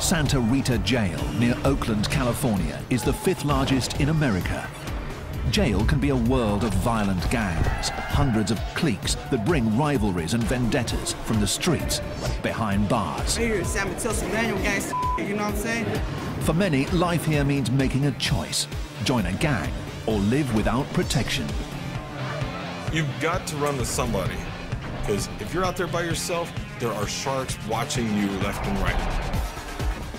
Santa Rita Jail near Oakland, California is the 5th largest in America. Jail can be a world of violent gangs, hundreds of cliques that bring rivalries and vendettas from the streets behind bars. Right here, San Mateo Manual gangster, you know what I'm saying? For many, life here means making a choice: join a gang or live without protection. You've got to run with somebody, because if you're out there by yourself, there are sharks watching you left and right.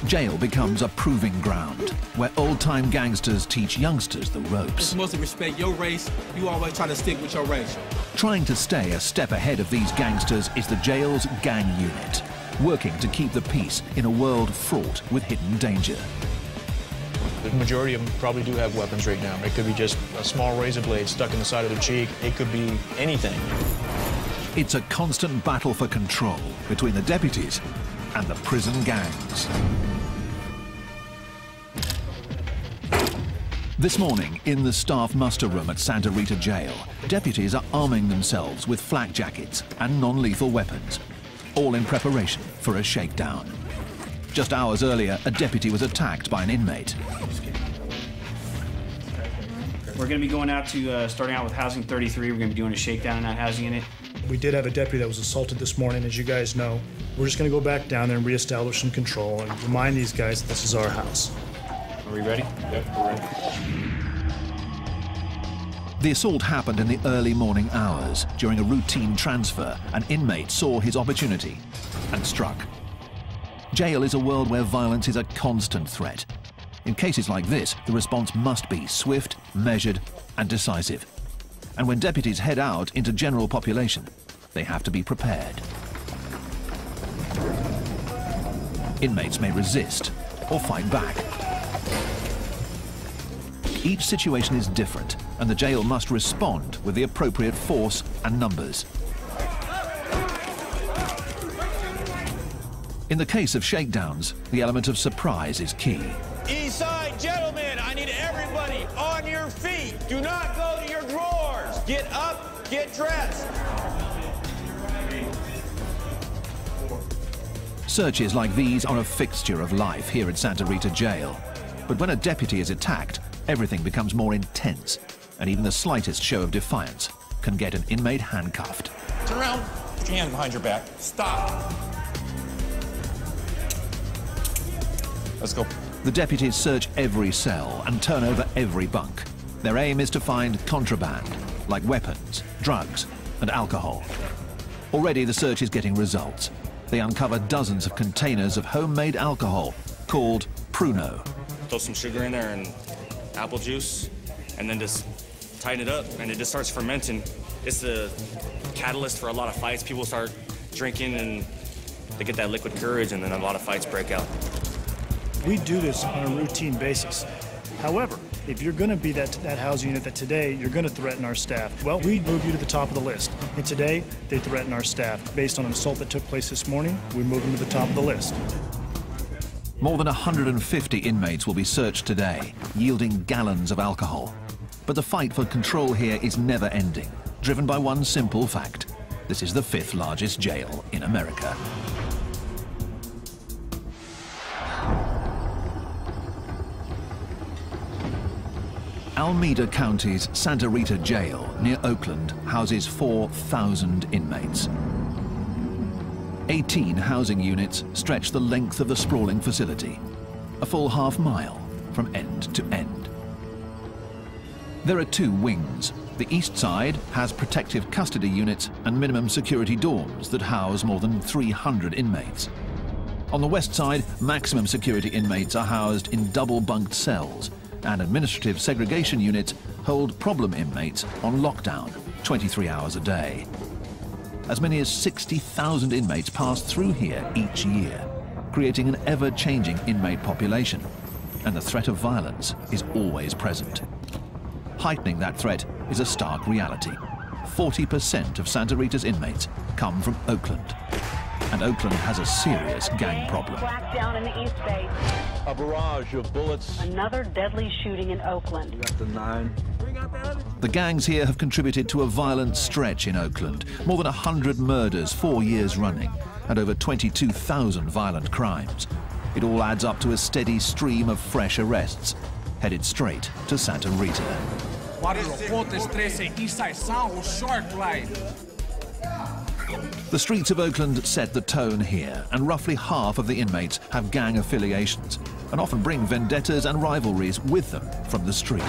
Jail becomes a proving ground where old-time gangsters teach youngsters the ropes. Just mostly respect your race. You always try to stick with your race. Trying to stay a step ahead of these gangsters is the jail's gang unit, working to keep the peace in a world fraught with hidden danger. The majority of them probably do have weapons right now. It could be just a small razor blade stuck in the side of their cheek. It could be anything. It's a constant battle for control between the deputies and the prison gangs. This morning, in the staff muster room at Santa Rita Jail, deputies are arming themselves with flak jackets and non-lethal weapons, all in preparation for a shakedown. Just hours earlier, a deputy was attacked by an inmate. We're going to be going out to, starting out with Housing 33. We're going to be doing a shakedown in that housing unit. We did have a deputy that was assaulted this morning, as you guys know. We're just going to go back down there and reestablish some control and remind these guys that this is our house. Are we ready? Yep, we're ready. The assault happened in the early morning hours. During a routine transfer, an inmate saw his opportunity and struck. Jail is a world where violence is a constant threat. In cases like this, the response must be swift, measured, and decisive. And when deputies head out into general population, they have to be prepared. Inmates may resist or fight back. Each situation is different, and the jail must respond with the appropriate force and numbers. In the case of shakedowns, the element of surprise is key. East side, gentlemen, I need everybody on your feet. Do not go to your drawers. Get up, get dressed. Searches like these are a fixture of life here at Santa Rita Jail. But when a deputy is attacked, everything becomes more intense, and even the slightest show of defiance can get an inmate handcuffed. Turn around, put your hands behind your back. Stop. Let's go. The deputies search every cell and turn over every bunk. Their aim is to find contraband, like weapons, drugs, and alcohol. Already the search is getting results. They uncover dozens of containers of homemade alcohol called Pruno. Throw some sugar in there and apple juice, and then just tighten it up, and it just starts fermenting. It's the catalyst for a lot of fights. People start drinking, and they get that liquid courage, and then a lot of fights break out. We do this on a routine basis. However, if you're going to be that housing unit that today you're going to threaten our staff, well, we move you to the top of the list. And today, they threaten our staff. Based on an assault that took place this morning, we move them to the top of the list. More than 150 inmates will be searched today, yielding gallons of alcohol. But the fight for control here is never ending, driven by one simple fact: this is the 5th largest jail in America. Alameda County's Santa Rita Jail near Oakland houses 4,000 inmates. 18 housing units stretch the length of the sprawling facility, a full half-mile from end to end. There are 2 wings. The east side has protective custody units and minimum security dorms that house more than 300 inmates. On the west side, maximum security inmates are housed in double-bunked cells, and administrative segregation units hold problem inmates on lockdown 23 hours a day. As many as 60,000 inmates pass through here each year, creating an ever-changing inmate population, and the threat of violence is always present. Heightening that threat is a stark reality. 40% of Santa Rita's inmates come from Oakland, and Oakland has a serious gang problem. Black down in the East Bay. A barrage of bullets. Another deadly shooting in Oakland. We got the 9. The gangs here have contributed to a violent stretch in Oakland. More than 100 murders 4 years running, and over 22,000 violent crimes. It all adds up to a steady stream of fresh arrests, headed straight to Santa Rita. The streets of Oakland set the tone here, and roughly half of the inmates have gang affiliations and often bring vendettas and rivalries with them from the street.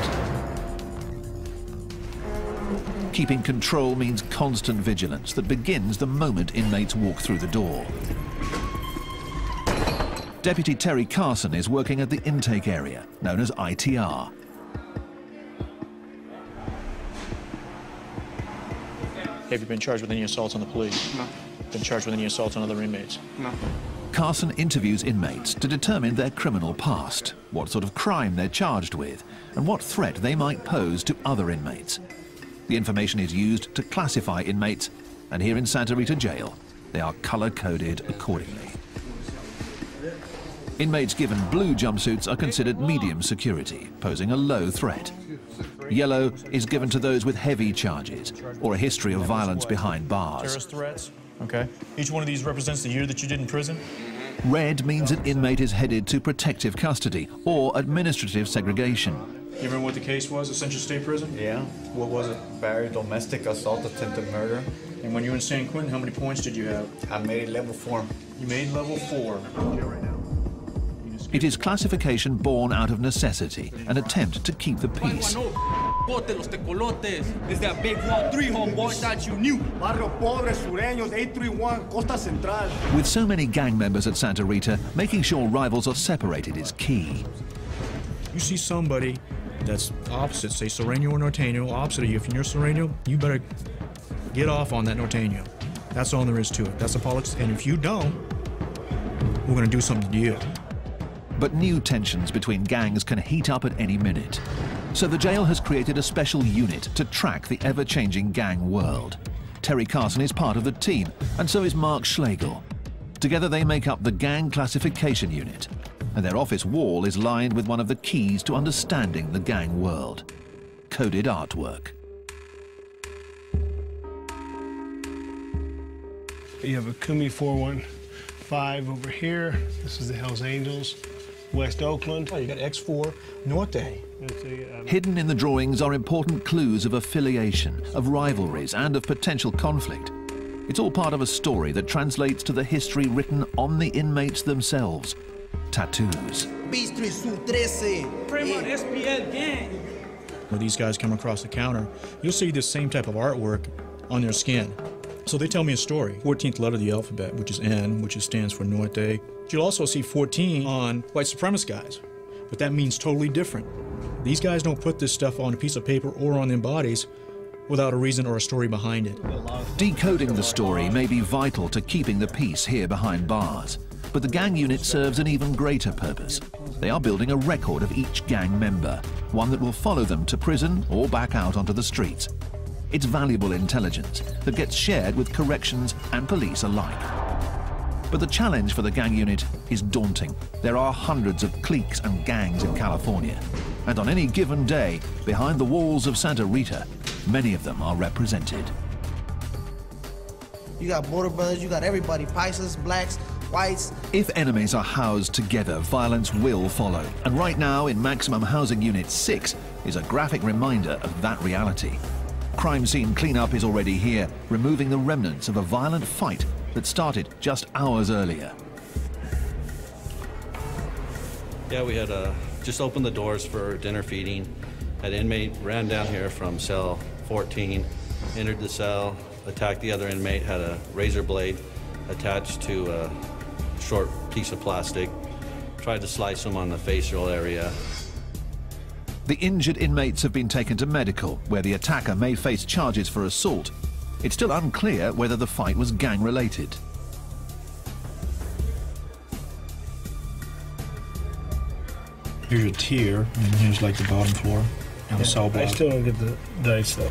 Keeping control means constant vigilance that begins the moment inmates walk through the door. Deputy Terry Carson is working at the intake area, known as ITR. Have you been charged with any assaults on the police? No. Been charged with any assaults on other inmates? No. Carson interviews inmates to determine their criminal past, what sort of crime they're charged with, and what threat they might pose to other inmates. The information is used to classify inmates, and here in Santa Rita Jail, they are color-coded accordingly. Inmates given blue jumpsuits are considered medium security, posing a low threat. Yellow is given to those with heavy charges or a history of violence behind bars. Terrorist threats? Okay. Each one of these represents the year that you did in prison? Red means an inmate is headed to protective custody or administrative segregation. You remember what the case was at Central State Prison? Yeah. What was it? Barry, domestic assault, attempted murder. And when you were in San Quentin, how many points did you have? I made level 4. You made level 4. It is classification born out of necessity, an attempt to keep the peace. It's that big wall 3 homeboy that you knew. Barrio Pobre, Sureños, 831, Costa Central. With so many gang members at Santa Rita, making sure rivals are separated is key. You see somebody that's opposite, say Sureño or Norteño, opposite of you. If you're Sureño, you better get off on that Norteño. That's all there is to it. That's the politics. And if you don't, we're going to do something to you. But new tensions between gangs can heat up at any minute. So the jail has created a special unit to track the ever-changing gang world. Terry Carson is part of the team, and so is Mark Schlegel. Together they make up the Gang Classification Unit, and their office wall is lined with one of the keys to understanding the gang world: coded artwork. You have a Kumi 415 over here. This is the Hells Angels. West Oakland. Oh, you got X4 Norte. Hidden in the drawings are important clues of affiliation, of rivalries, and of potential conflict. It's all part of a story that translates to the history written on the inmates themselves: tattoos. When these guys come across the counter, you'll see the same type of artwork on their skin. So they tell me a story. 14th letter of the alphabet, which is N, which stands for Norte. You'll also see 14 on white supremacist guys, but that means totally different. These guys don't put this stuff on a piece of paper or on their bodies without a reason or a story behind it. Decoding the story may be vital to keeping the peace here behind bars, but the gang unit serves an even greater purpose. They are building a record of each gang member, one that will follow them to prison or back out onto the streets. It's valuable intelligence that gets shared with corrections and police alike. But the challenge for the gang unit is daunting. There are hundreds of cliques and gangs in California, and on any given day, behind the walls of Santa Rita, many of them are represented. You got Border Brothers, you got everybody, Paisas, blacks, whites. If enemies are housed together, violence will follow. And right now, in Maximum Housing Unit 6, is a graphic reminder of that reality. Crime scene cleanup is already here, removing the remnants of a violent fight that started just hours earlier. Yeah, we had just opened the doors for dinner feeding. An inmate ran down here from cell 14, entered the cell, attacked the other inmate, had a razor blade attached to a short piece of plastic, tried to slice him on the facial area. The injured inmates have been taken to medical, where the attacker may face charges for assault. It's still unclear whether the fight was gang-related. Here's a tier, and here's like the bottom floor and the cell block. I still don't get the dice, though.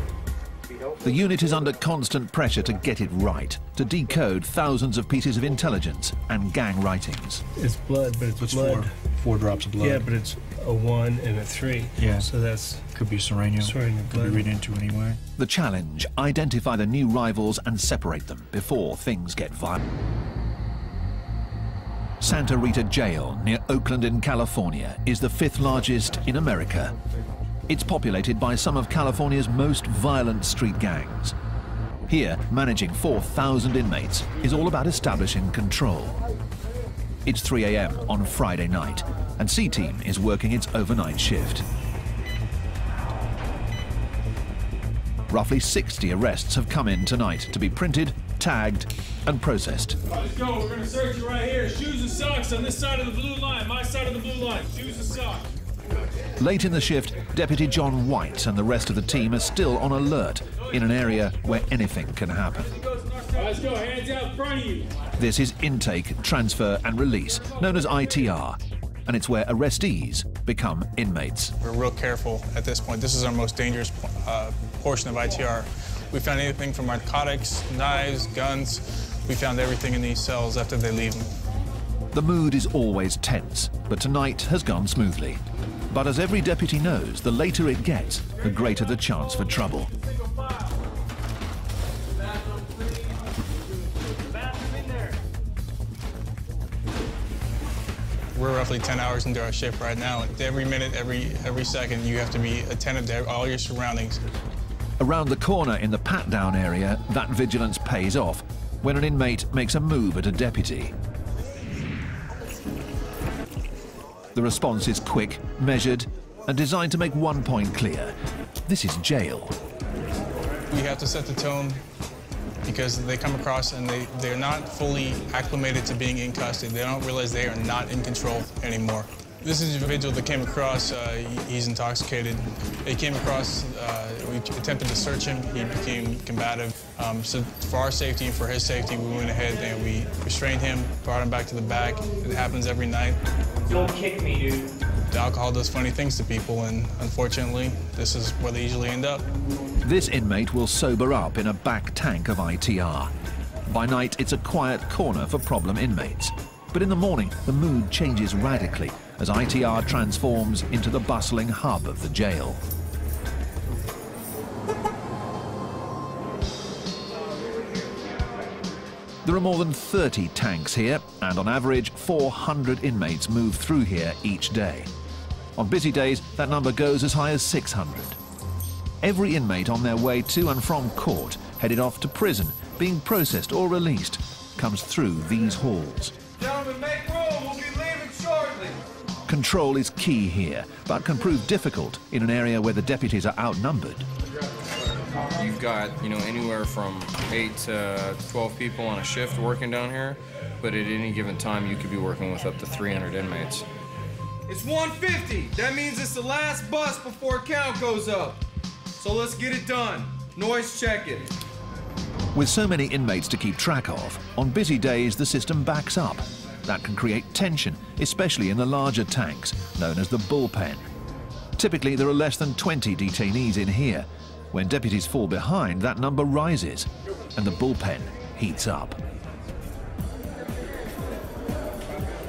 The unit is under constant pressure to get it right, to decode thousands of pieces of intelligence and gang writings. It's blood, but it's blood. Four drops of blood. Yeah, but it's a 1 and a 3. Yeah. So that's... Could be Sureño. Could be read into anyway. The challenge: identify the new rivals and separate them before things get violent. Santa Rita Jail near Oakland in California is the 5th largest in America. It's populated by some of California's most violent street gangs. Here, managing 4,000 inmates is all about establishing control. It's 3 a.m. on Friday night, and C-Team is working its overnight shift. Roughly 60 arrests have come in tonight to be printed, tagged, and processed. Let's go. We're going to search you right here. Shoes and socks on this side of the blue line. My side of the blue line. Shoes and socks. Late in the shift, Deputy John White and the rest of the team are still on alert in an area where anything can happen. Let's go. Hands out in front of you. This is intake, transfer, and release, known as ITR, and it's where arrestees become inmates. We're real careful at this point. This is our most dangerous portion of ITR. We found anything from narcotics, knives, guns. We found everything in these cells after they leave them. The mood is always tense, but tonight has gone smoothly. But as every deputy knows, the later it gets, the greater the chance for trouble. We're roughly 10 hours into our shift right now. Every minute, every second, you have to be attentive to all your surroundings. Around the corner in the pat-down area, that vigilance pays off when an inmate makes a move at a deputy. The response is quick, measured, and designed to make one point clear. This is jail. We have to set the tone because they come across and they're not fully acclimated to being in custody. They don't realize they are not in control anymore. This is an individual that came across, he's intoxicated. They came across, we attempted to search him, he became combative. So for our safety and for his safety, we went ahead and we restrained him, brought him back to the back. It happens every night. Don't kick me, dude. The alcohol does funny things to people, and unfortunately, this is where they usually end up. This inmate will sober up in a back tank of ITR. By night, it's a quiet corner for problem inmates. But in the morning, the mood changes radically as ITR transforms into the bustling hub of the jail. There are more than 30 tanks here, and on average, 400 inmates move through here each day. On busy days, that number goes as high as 600. Every inmate on their way to and from court, headed off to prison, being processed or released, comes through these halls. Gentlemen, make room. We'll be leaving shortly. Control is key here, but can prove difficult in an area where the deputies are outnumbered. You've got, anywhere from 8 to 12 people on a shift working down here, but at any given time, you could be working with up to 300 inmates. It's 1:50. That means it's the last bus before count goes up. So let's get it done. Noise check it. With so many inmates to keep track of, on busy days the system backs up. That can create tension, especially in the larger tanks, known as the bullpen. Typically there are less than 20 detainees in here. When deputies fall behind, that number rises, and the bullpen heats up.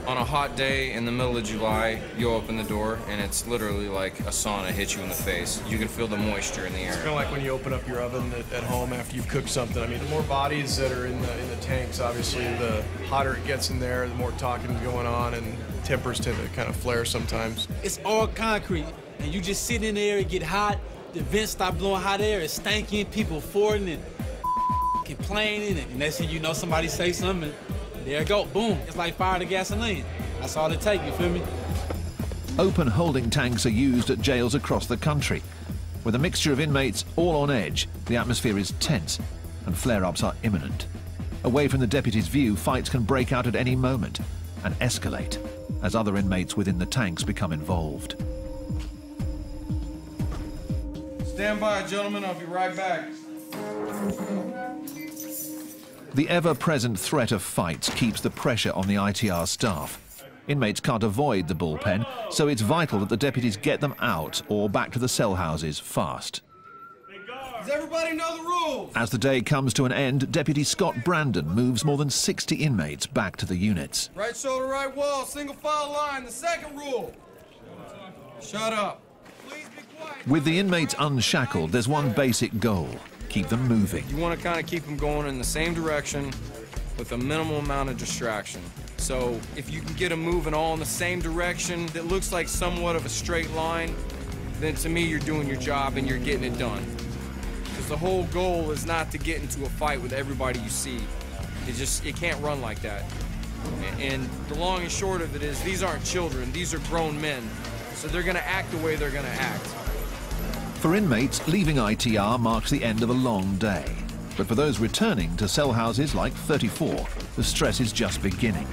On a hot day in the middle of July, you open the door and it's literally like a sauna hits you in the face. You can feel the moisture in the air. It's kind of like when you open up your oven at home after you've cooked something. I mean, the more bodies that are in the tanks, obviously, the hotter it gets in there, the more talking going on, and tempers tend to kind of flare sometimes. It's all concrete, and you just sit in there, it get hot, the vents stop blowing hot air, it's stanking, people farting and complaining, and next thing you know, somebody say something, and there it go, boom. It's like fire to gasoline. That's all it takes, you feel me? Open holding tanks are used at jails across the country. With a mixture of inmates all on edge, the atmosphere is tense and flare-ups are imminent. Away from the deputy's view, fights can break out at any moment and escalate as other inmates within the tanks become involved. Stand by, gentlemen. I'll be right back. The ever-present threat of fights keeps the pressure on the ITR staff. Inmates can't avoid the bullpen, so it's vital that the deputies get them out or back to the cell houses fast. Does everybody know the rules? As the day comes to an end, Deputy Scott Brandon moves more than 60 inmates back to the units. Right shoulder, right wall, single file line. The second rule. Shut up. With the inmates unshackled, there's one basic goal: keep them moving. You want to kind of keep them going in the same direction with a minimal amount of distraction. So if you can get them moving all in the same direction that looks like somewhat of a straight line, then to me you're doing your job and you're getting it done. Because the whole goal is not to get into a fight with everybody you see. It can't run like that. And the long and short of it is these aren't children, these are grown men. So they're gonna act the way they're gonna act. For inmates, leaving ITR marks the end of a long day. But for those returning to cell houses like 34, the stress is just beginning.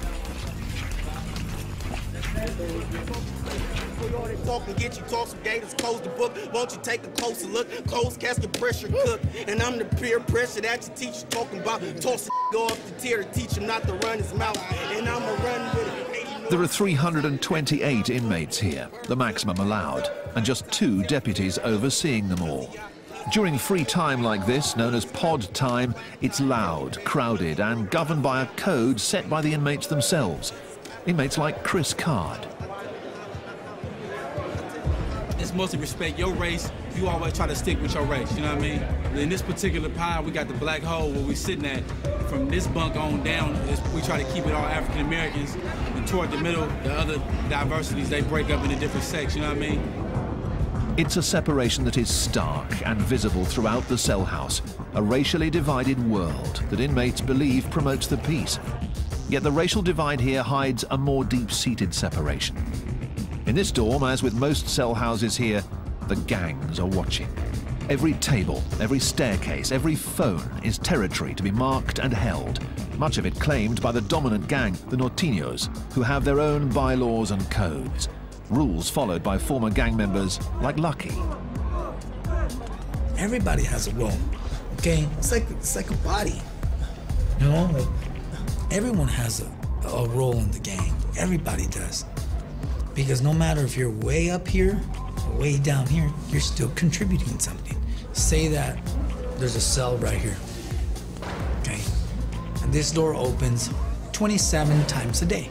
Talk and get you talk some gators, close the book. Won't you take a closer look? Closed casket pressure cook. And I'm the peer pressure that your teacher talking about. Toss go off the tier to teach him not to run his mouth. And I'ma run with it. There are 328 inmates here, the maximum allowed, and just 2 deputies overseeing them all. During free time like this, known as pod time, it's loud, crowded, and governed by a code set by the inmates themselves. Inmates like Chris Card. It's mostly respect your race. You always try to stick with your race, you know what I mean? In this particular pile, we got the black hole where we sitting at. From this bunk on down, we try to keep it all African Americans. And toward the middle, the other diversities, they break up into different sects, you know what I mean? It's a separation that is stark and visible throughout the cell house, a racially divided world that inmates believe promotes the peace. Yet the racial divide here hides a more deep-seated separation. In this dorm, as with most cell houses here, the gangs are watching. Every table, every staircase, every phone is territory to be marked and held, much of it claimed by the dominant gang, the Norteños, who have their own bylaws and codes, rules followed by former gang members like Lucky. Everybody has a role, okay? It's like a body, you know? Like, everyone has a role in the gang. Everybody does. Because no matter if you're way up here or way down here, you're still contributing something. Say that there's a cell right here, okay? And this door opens 27 times a day.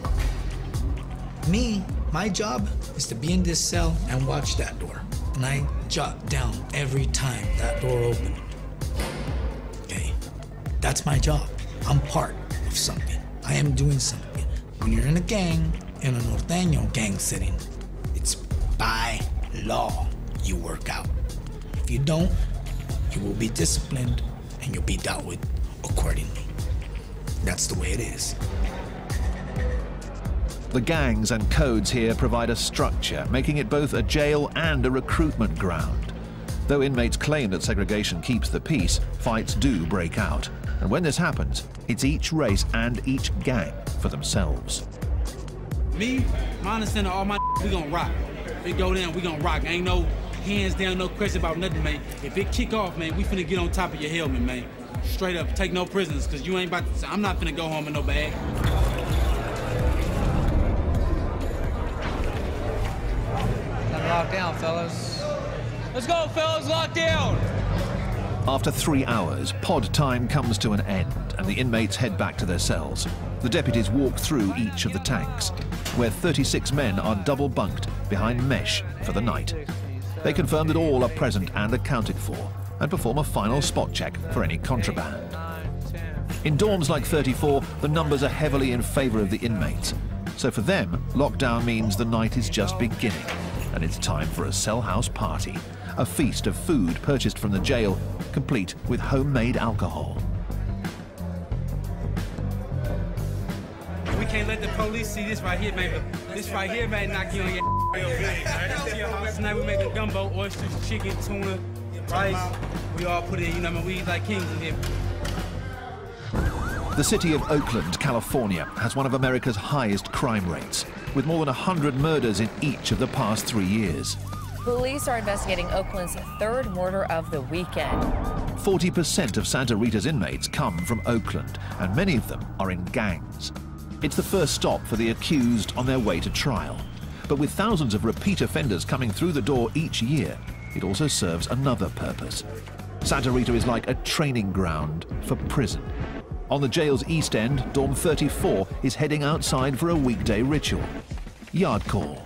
My job is to be in this cell and watch that door. And I jot down every time that door opened, okay? That's my job. I'm part of something. I am doing something. When you're in a gang, in a Norteño gang setting, it's by law you work out. If you don't, you will be disciplined and you'll be dealt with accordingly. That's the way it is. The gangs and codes here provide a structure, making it both a jail and a recruitment ground. Though inmates claim that segregation keeps the peace, fights do break out. And when this happens, it's each race and each gang for themselves. Me, my understanding, all my we gonna rock. If it go down, we gonna rock. Ain't no hands down, no question about nothing, man. If it kick off, man, we finna get on top of your helmet, man. Straight up, take no prisoners, cause you ain't about to, I'm not finna go home in no bag. Lock down, fellas. Let's go, fellas, lock down! After 3 hours, pod time comes to an end and the inmates head back to their cells. The deputies walk through each of the tanks, where 36 men are double bunked behind mesh for the night. They confirm that all are present and accounted for and perform a final spot check for any contraband. In dorms like 34, the numbers are heavily in favor of the inmates. So for them, lockdown means the night is just beginning and it's time for a cell house party, a feast of food purchased from the jail, complete with homemade alcohol. We can't let the police see this right here, man. This right here, man, knock you on your Tonight we making gumbo, oysters, chicken, tuna, rice. We all put it in, you know what I mean? We eat like kings in here. The city of Oakland, California, has one of America's highest crime rates, with more than 100 murders in each of the past 3 years. Police are investigating Oakland's third murder of the weekend. 40% of Santa Rita's inmates come from Oakland, and many of them are in gangs. It's the first stop for the accused on their way to trial. But with thousands of repeat offenders coming through the door each year, it also serves another purpose. Santa Rita is like a training ground for prison. On the jail's east end, Dorm 34 is heading outside for a weekday ritual. Yard call.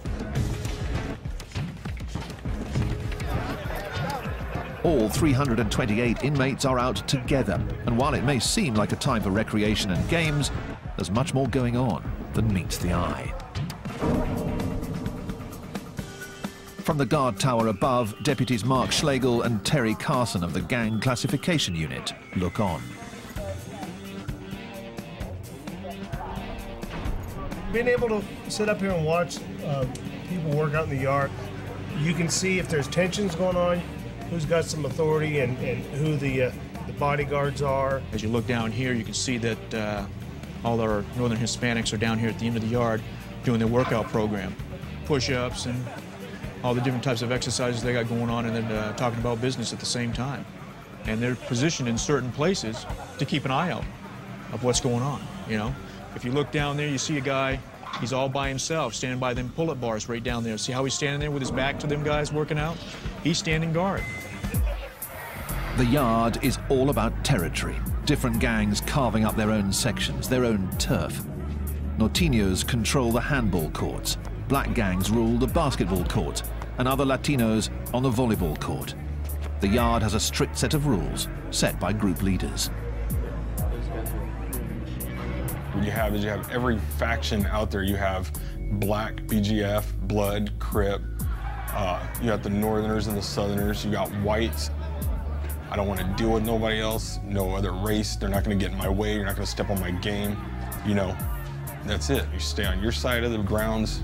All 328 inmates are out together, and while it may seem like a time for recreation and games, there's much more going on. than meets the eye. From the guard tower above, deputies Mark Schlegel and Terry Carson of the Gang Classification Unit look on. Being able to sit up here and watch people work out in the yard, you can see if there's tensions going on, who's got some authority, and who the bodyguards are. As you look down here, you can see that all our Northern Hispanics are down here at the end of the yard doing their workout program. Push-ups and all the different types of exercises they got going on, and then talking about business at the same time. And they're positioned in certain places to keep an eye out of what's going on, you know. If you look down there, you see a guy, he's all by himself, standing by them pull-up bars right down there. See how he's standing there with his back to them guys working out? He's standing guard. The yard is all about territory. Different gangs carving up their own sections, their own turf. Norteños control the handball courts. Black gangs rule the basketball court, and other Latinos on the volleyball court. The yard has a strict set of rules set by group leaders. What you have is you have every faction out there. You have Black, BGF, Blood, Crip. You got the Northerners and the Southerners. You got Whites. I don't want to deal with nobody else, no other race. They're not going to get in my way. You're not going to step on my game. You know, that's it. You stay on your side of the grounds.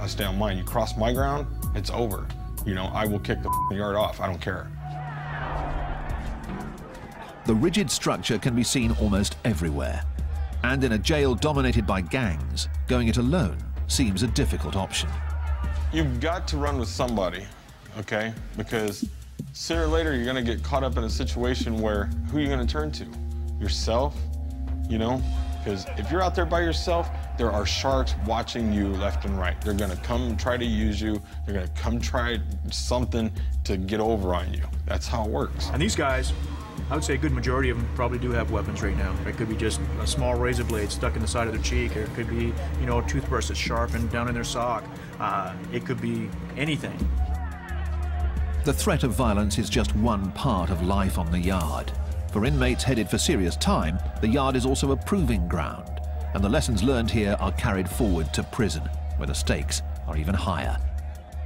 I stay on mine. You cross my ground, it's over. You know, I will kick the yard off. I don't care. The rigid structure can be seen almost everywhere. And in a jail dominated by gangs, going it alone seems a difficult option. You've got to run with somebody, okay? Because sooner or later, you're gonna get caught up in a situation where who are you gonna turn to? Yourself, you know? Because if you're out there by yourself, there are sharks watching you left and right. They're gonna come try to use you. They're gonna come try something to get over on you. That's how it works. And these guys, I would say a good majority of them probably do have weapons right now. It could be just a small razor blade stuck in the side of their cheek, or it could be, you know, a toothbrush that's sharpened down in their sock. It could be anything. The threat of violence is just one part of life on the yard. For inmates headed for serious time, the yard is also a proving ground, and the lessons learned here are carried forward to prison, where the stakes are even higher.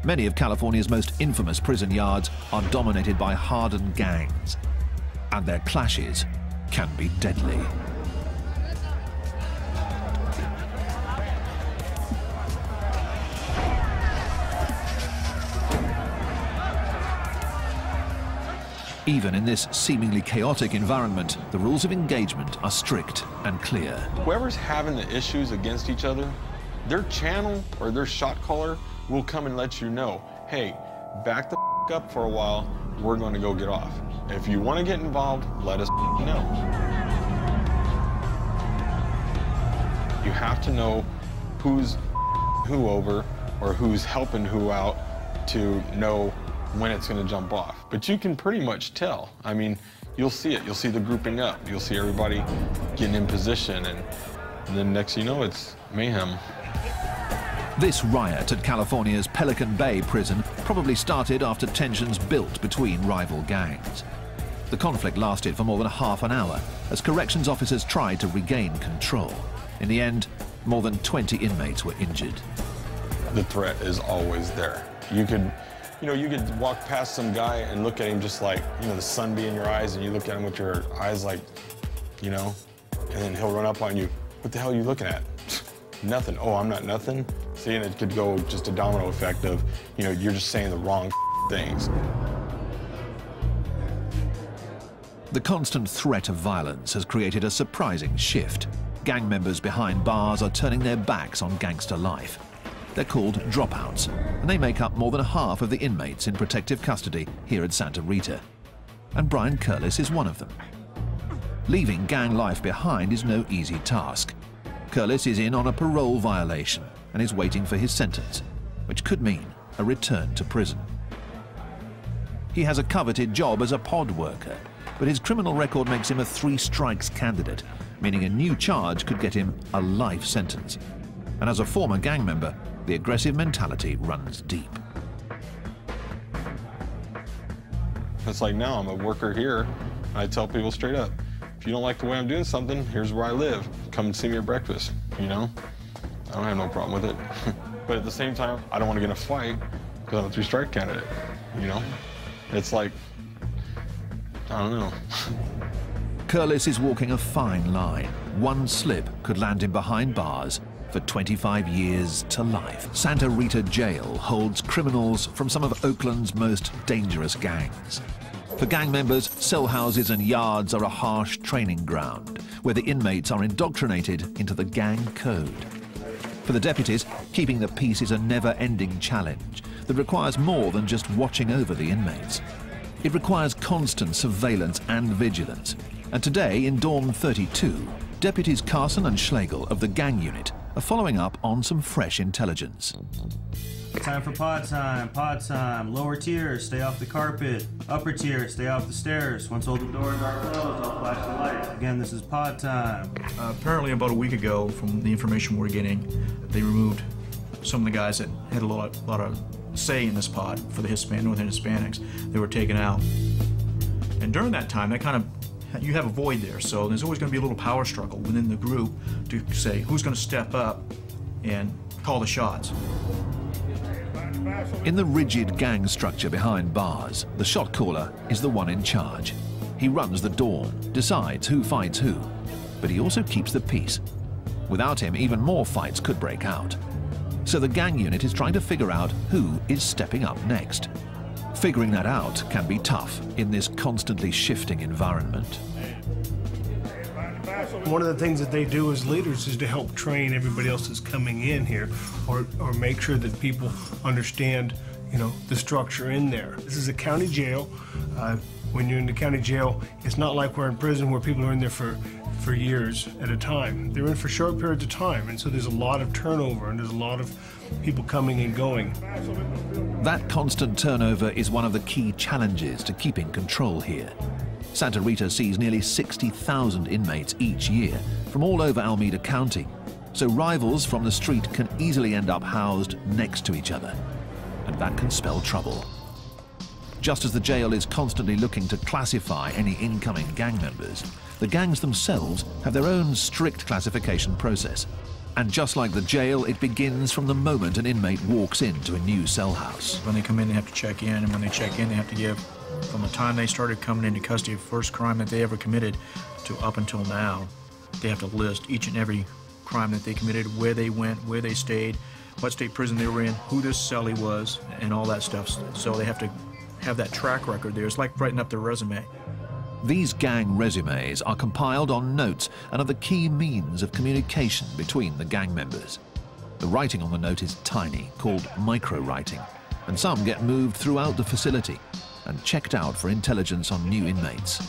Many of California's most infamous prison yards are dominated by hardened gangs, and their clashes can be deadly. Even in this seemingly chaotic environment, the rules of engagement are strict and clear. Whoever's having the issues against each other, their channel or their shot caller will come and let you know, hey, back the up for a while, we're going to go get off. If you want to get involved, let us know. You have to know who's who over or who's helping who out to know when it's going to jump off. But you can pretty much tell. I mean, you'll see it. You'll see the grouping up. You'll see everybody getting in position, and then next you know, it's mayhem. This riot at California's Pelican Bay prison probably started after tensions built between rival gangs. The conflict lasted for more than half an hour as corrections officers tried to regain control. In the end, more than 20 inmates were injured. The threat is always there. You could walk past some guy and look at him just like, you know, the sun be in your eyes, and you look at him with your eyes like, you know, and then he'll run up on you. What the hell are you looking at? Nothing. Oh, I'm not nothing. See, and it could go just a domino effect of, you know, you're just saying the wrong things. The constant threat of violence has created a surprising shift. Gang members behind bars are turning their backs on gangster life. They're called dropouts, and they make up more than half of the inmates in protective custody here at Santa Rita. And Brian Curlis is one of them. Leaving gang life behind is no easy task. Curlis is in on a parole violation and is waiting for his sentence, which could mean a return to prison. He has a coveted job as a pod worker, but his criminal record makes him a 3 strikes candidate, meaning a new charge could get him a life sentence. And as a former gang member, the aggressive mentality runs deep. It's like now I'm a worker here, and I tell people straight up, if you don't like the way I'm doing something, here's where I live. Come and see me at breakfast, you know? I don't have no problem with it. But at the same time, I don't want to get in a fight because I'm a three-strike candidate, you know? It's like, I don't know. Curlis is walking a fine line. One slip could land him behind bars for 25 years to life. Santa Rita Jail holds criminals from some of Oakland's most dangerous gangs. For gang members, cell houses and yards are a harsh training ground where the inmates are indoctrinated into the gang code. For the deputies, keeping the peace is a never-ending challenge that requires more than just watching over the inmates. It requires constant surveillance and vigilance. And today, in Dorm 32, deputies Carson and Schlegel of the gang unit are following up on some fresh intelligence. Time for pod time, pod time. Lower tiers, stay off the carpet. Upper tiers, stay off the stairs. Once all the doors are closed, I'll flash the lights. Again, this is pod time. Apparently about a week ago, from the information we're getting, they removed some of the guys that had a lot of say in this pod for the Northern Hispanics. They were taken out. And during that time, you have a void there, so there's always going to be a little power struggle within the group to say who's going to step up and call the shots. In the rigid gang structure behind bars, the shot caller is the one in charge. He runs the dorm, decides who fights who, but he also keeps the peace. Without him, even more fights could break out. So the gang unit is trying to figure out who is stepping up next. Figuring that out can be tough in this constantly shifting environment. One of the things that they do as leaders is to help train everybody else that's coming in here, or make sure that people understand, you know, the structure in there. This is a county jail. When you're in the county jail, it's not like we're in prison where people are in there for years at a time. They're in for short periods of time, and so there's a lot of turnover and there's a lot of people coming and going. That constant turnover is one of the key challenges to keeping control here. Santa Rita sees nearly 60,000 inmates each year from all over Alameda County, so rivals from the street can easily end up housed next to each other, and that can spell trouble. Just as the jail is constantly looking to classify any incoming gang members, the gangs themselves have their own strict classification process. And just like the jail, it begins from the moment an inmate walks into a new cell house. When they come in, they have to check in, and when they check in, they have to give, from the time they started coming into custody, the first crime that they ever committed to up until now, they have to list each and every crime that they committed, where they went, where they stayed, what state prison they were in, who this cellie was, and all that stuff. So they have to have that track record there. It's like writing up their resume. These gang resumes are compiled on notes and are the key means of communication between the gang members. The writing on the note is tiny, called micro-writing, and some get moved throughout the facility and checked out for intelligence on new inmates.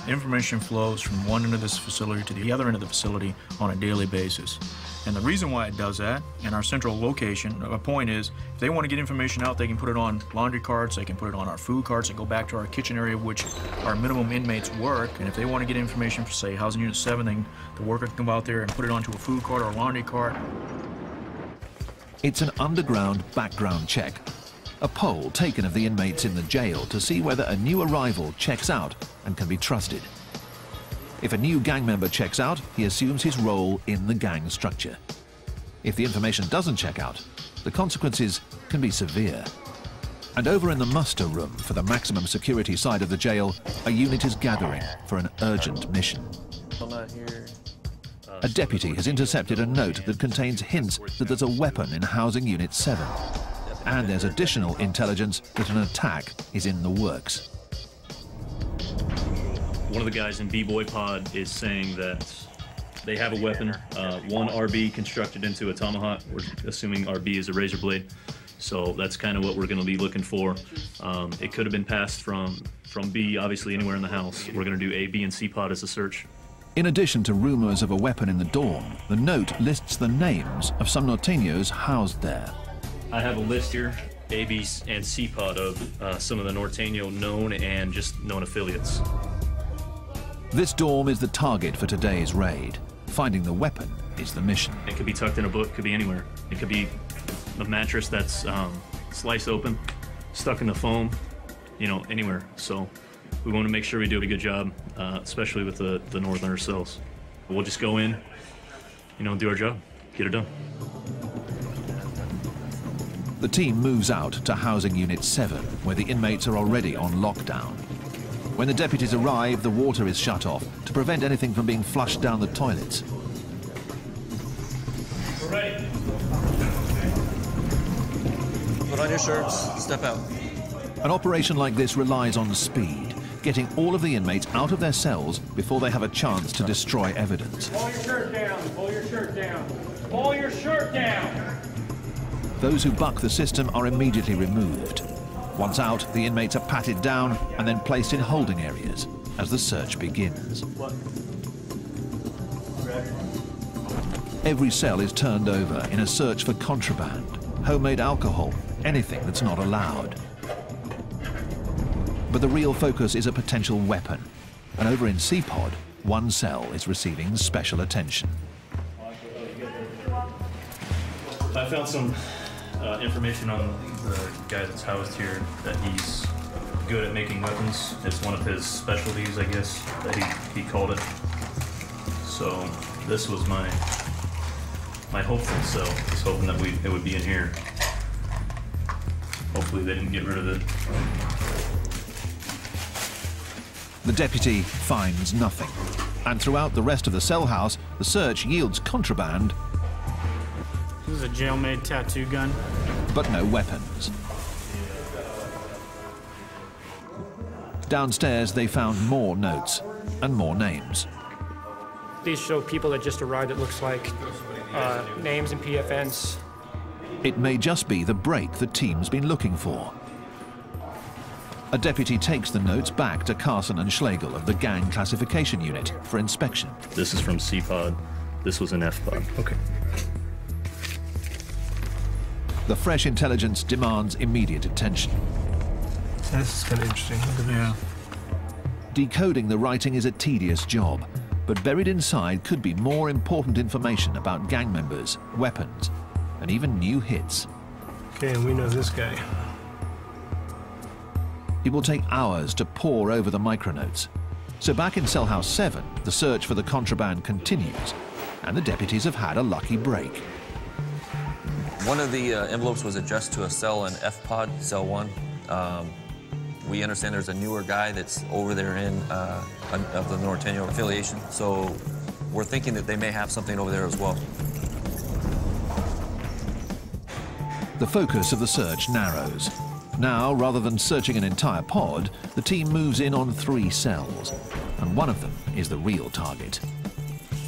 Information flows from one end of this facility to the other end of the facility on a daily basis. And the reason why it does that, in our central location, a point is, if they want to get information out, they can put it on laundry carts, they can put it on our food carts, and go back to our kitchen area, which our minimum inmates work. And if they want to get information for, say, Housing Unit 7, then the worker can come out there and put it onto a food cart or a laundry cart. It's an underground background check, a poll taken of the inmates in the jail to see whether a new arrival checks out and can be trusted. If a new gang member checks out, he assumes his role in the gang structure. If the information doesn't check out, the consequences can be severe. And over in the muster room for the maximum security side of the jail, a unit is gathering for an urgent mission. A deputy has intercepted a note that contains hints that there's a weapon in Housing Unit 7. And there's additional intelligence that an attack is in the works. One of the guys in B-Boy Pod is saying that they have a weapon, one RB constructed into a tomahawk. We're assuming RB is a razor blade. So that's kind of what we're going to be looking for. It could have been passed from B, obviously anywhere in the house. We're going to do A, B, and C pod as a search. In addition to rumors of a weapon in the dorm, the note lists the names of some Norteños housed there. I have a list here, A, B, and C pod of some of the Norteño known and just known affiliates. This dorm is the target for today's raid. Finding the weapon is the mission. It could be tucked in a book, could be anywhere. It could be a mattress that's sliced open, stuck in the foam, you know, anywhere. So we want to make sure we do a good job, especially with the Northerner cells. We'll just go in, you know, do our job, get it done. The team moves out to Housing Unit 7, where the inmates are already on lockdown. When the deputies arrive, the water is shut off to prevent anything from being flushed down the toilets. We're ready. Put on your shirts, step out. An operation like this relies on speed, getting all of the inmates out of their cells before they have a chance to destroy evidence. Pull your shirt down, pull your shirt down, pull your shirt down. Those who buck the system are immediately removed. Once out, the inmates are patted down and then placed in holding areas as the search begins. Every cell is turned over in a search for contraband, homemade alcohol, anything that's not allowed. But the real focus is a potential weapon. And over in CPOD, one cell is receiving special attention. I found some information on the guy that's housed here, that he's good at making weapons. It's one of his specialties, I guess, that he called it. So this was my hopeful cell. I was hoping that it would be in here. Hopefully they didn't get rid of it. The deputy finds nothing. And throughout the rest of the cell house, the search yields contraband. This is a jail-made tattoo gun. But no weapons. Downstairs, they found more notes and more names. These show people that just arrived, it looks like, names and PFNs. It may just be the break the team's been looking for. A deputy takes the notes back to Carson and Schlegel of the Gang Classification Unit for inspection. This is from CPOD. This was an FPOD. Okay. The fresh intelligence demands immediate attention. This is kind of interesting. Look at this. Decoding the writing is a tedious job, but buried inside could be more important information about gang members, weapons, and even new hits. Okay, and we know this guy. It will take hours to pore over the micronotes. So back in Cell House 7, the search for the contraband continues, and the deputies have had a lucky break. One of the envelopes was addressed to a cell in FPOD, Cell 1. We understand there's a newer guy that's over there of the Norteño affiliation, so we're thinking that they may have something over there as well. The focus of the search narrows. Now, rather than searching an entire pod, the team moves in on 3 cells, and one of them is the real target.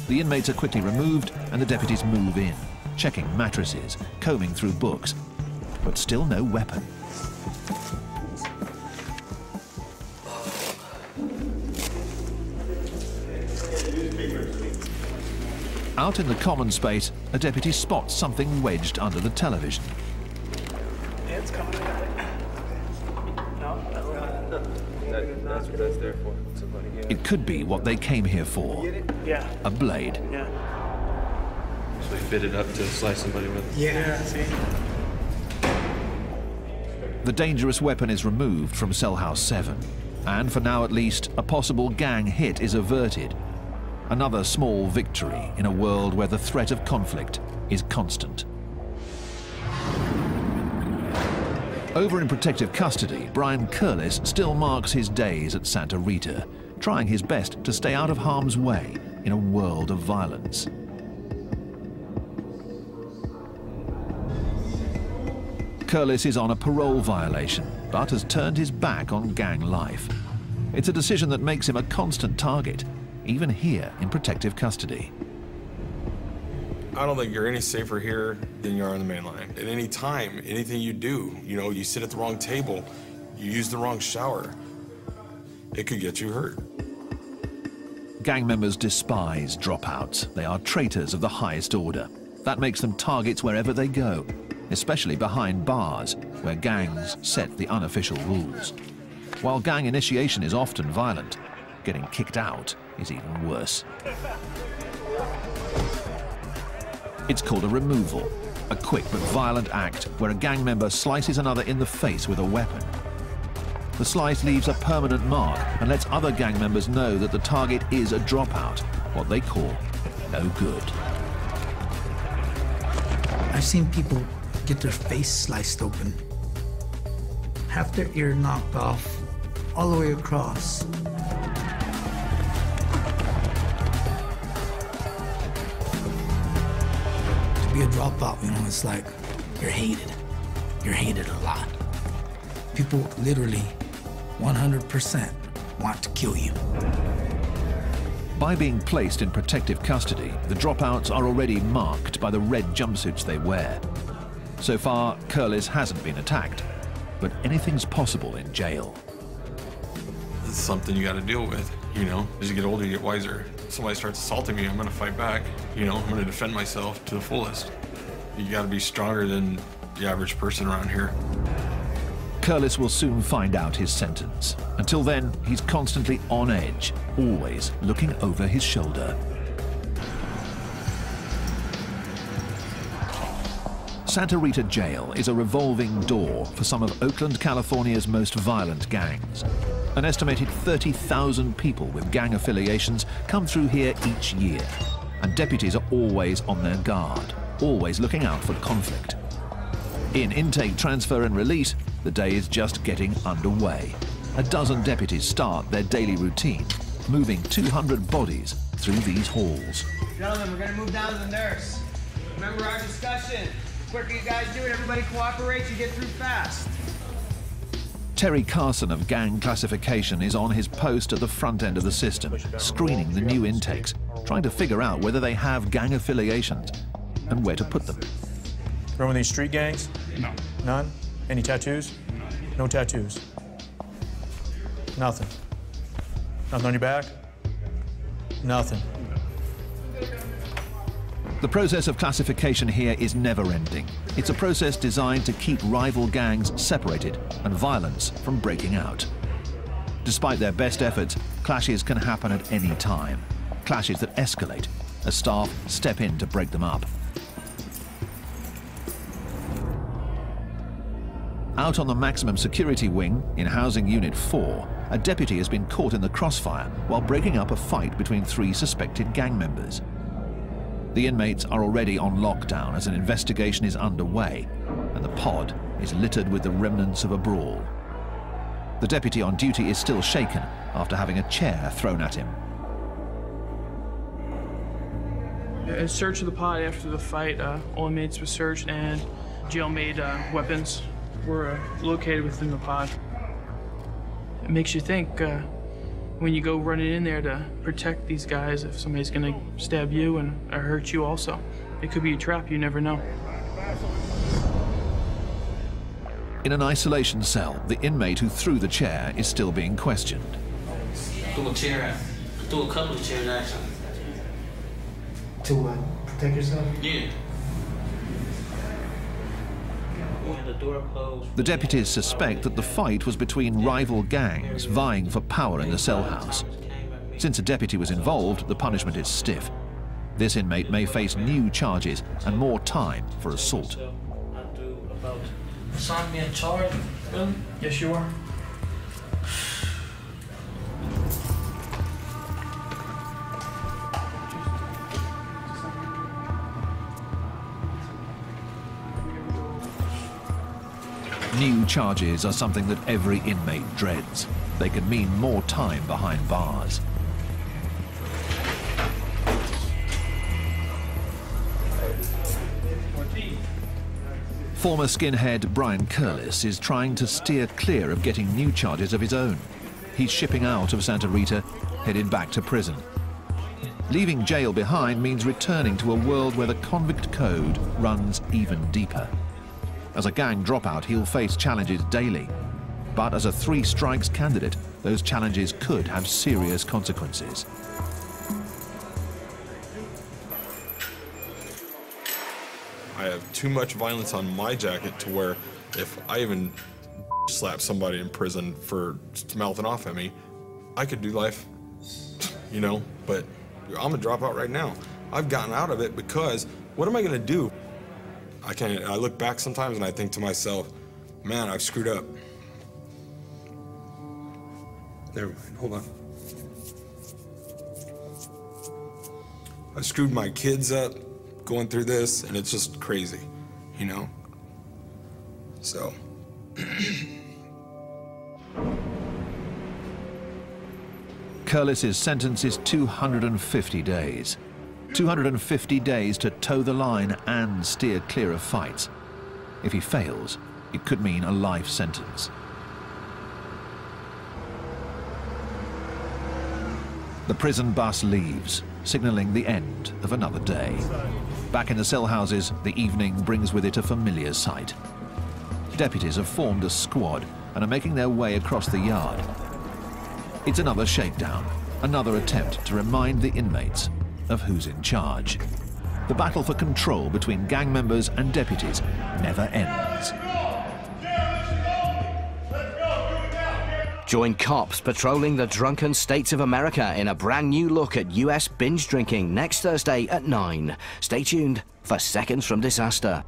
The inmates are quickly removed, and the deputies move in, checking mattresses, combing through books, but still no weapon. Out in the common space, a deputy spots something wedged under the television. It's coming. No, that's what that's there for. It could be what they came here for. Yeah. A blade. Yeah. So we fit it up to slice somebody with. Yeah, see? The dangerous weapon is removed from Cell House 7. And for now at least, a possible gang hit is averted. Another small victory in a world where the threat of conflict is constant. Over in protective custody, Brian Curlis still marks his days at Santa Rita, trying his best to stay out of harm's way in a world of violence. Curlis is on a parole violation, but has turned his back on gang life. It's a decision that makes him a constant target, even here in protective custody. I don't think you're any safer here than you are on the main line. At any time, anything you do, you sit at the wrong table, you use the wrong shower, it could get you hurt. Gang members despise dropouts. They are traitors of the highest order. That makes them targets wherever they go, especially behind bars, where gangs set the unofficial rules. While gang initiation is often violent, getting kicked out is even worse. It's called a removal, a quick but violent act where a gang member slices another in the face with a weapon. The slice leaves a permanent mark and lets other gang members know that the target is a dropout, what they call no good. I've seen people get their face sliced open, half their ear knocked off, all the way across. To be a dropout, you know, it's like you're hated. You're hated a lot. People literally 100% want to kill you. By being placed in protective custody, the dropouts are already marked by the red jumpsuits they wear. So far, Curlis hasn't been attacked, but anything's possible in jail. It's something you got to deal with, you know? As you get older, you get wiser. If somebody starts assaulting me, I'm going to fight back. You know, I'm going to defend myself to the fullest. You got to be stronger than the average person around here. Curlis will soon find out his sentence. Until then, he's constantly on edge, always looking over his shoulder. Santa Rita Jail is a revolving door for some of Oakland, California's most violent gangs. An estimated 30,000 people with gang affiliations come through here each year, and deputies are always on their guard, always looking out for conflict. In intake, transfer and release, the day is just getting underway. A dozen deputies start their daily routine, moving 200 bodies through these halls. Gentlemen, we're gonna move down to the nurse. Remember our discussion. The quicker you guys do it, everybody cooperates, you get through fast. Terry Carson of Gang Classification is on his post at the front end of the system, screening the new intakes, trying to figure out whether they have gang affiliations and where to put them. Remember these street gangs? No. None? Any tattoos? No tattoos. Nothing. Nothing on your back? Nothing. The process of classification here is never-ending. It's a process designed to keep rival gangs separated and violence from breaking out. Despite their best efforts, clashes can happen at any time. Clashes that escalate as staff step in to break them up. Out on the maximum security wing, in Housing Unit 4, a deputy has been caught in the crossfire while breaking up a fight between 3 suspected gang members. The inmates are already on lockdown as an investigation is underway, and the pod is littered with the remnants of a brawl. The deputy on duty is still shaken after having a chair thrown at him. A search of the pod after the fight, all inmates were searched and jail-made weapons were located within the pod. It makes you think when you go running in there to protect these guys, if somebody's gonna stab you and or hurt you also. It could be a trap, you never know. In an isolation cell, the inmate who threw the chair is still being questioned. Threw a chair, threw a couple of chairs actually. To what? Protect yourself? Yeah. The deputies suspect that the fight was between rival gangs vying for power in the cell house. Since a deputy was involved, the punishment is stiff. This inmate may face new charges and more time for assault. Assign me a charge, really? Yes, you are. New charges are something that every inmate dreads. They can mean more time behind bars. Former skinhead Brian Curlis is trying to steer clear of getting new charges of his own. He's shipping out of Santa Rita, headed back to prison. Leaving jail behind means returning to a world where the convict code runs even deeper. As a gang dropout, he'll face challenges daily. But as a 3 strikes candidate, those challenges could have serious consequences. I have too much violence on my jacket to where if I even slap somebody in prison for mouthing off at me, I could do life, you know, but I'm a dropout right now. I've gotten out of it because what am I gonna do? I look back sometimes and I think to myself, man, I've screwed up. Never mind, hold on. I screwed my kids up going through this, and it's just crazy. you know? So. Curlis's sentence is 250 days. 250 days to toe the line and steer clear of fights. If he fails, it could mean a life sentence. The prison bus leaves, signalling the end of another day. Back in the cell houses, the evening brings with it a familiar sight. Deputies have formed a squad and are making their way across the yard. It's another shakedown, another attempt to remind the inmates of who's in charge. The battle for control between gang members and deputies never ends. Join cops patrolling the drunken states of America in a brand new look at US binge drinking next Thursday at 9. Stay tuned for Seconds from Disaster.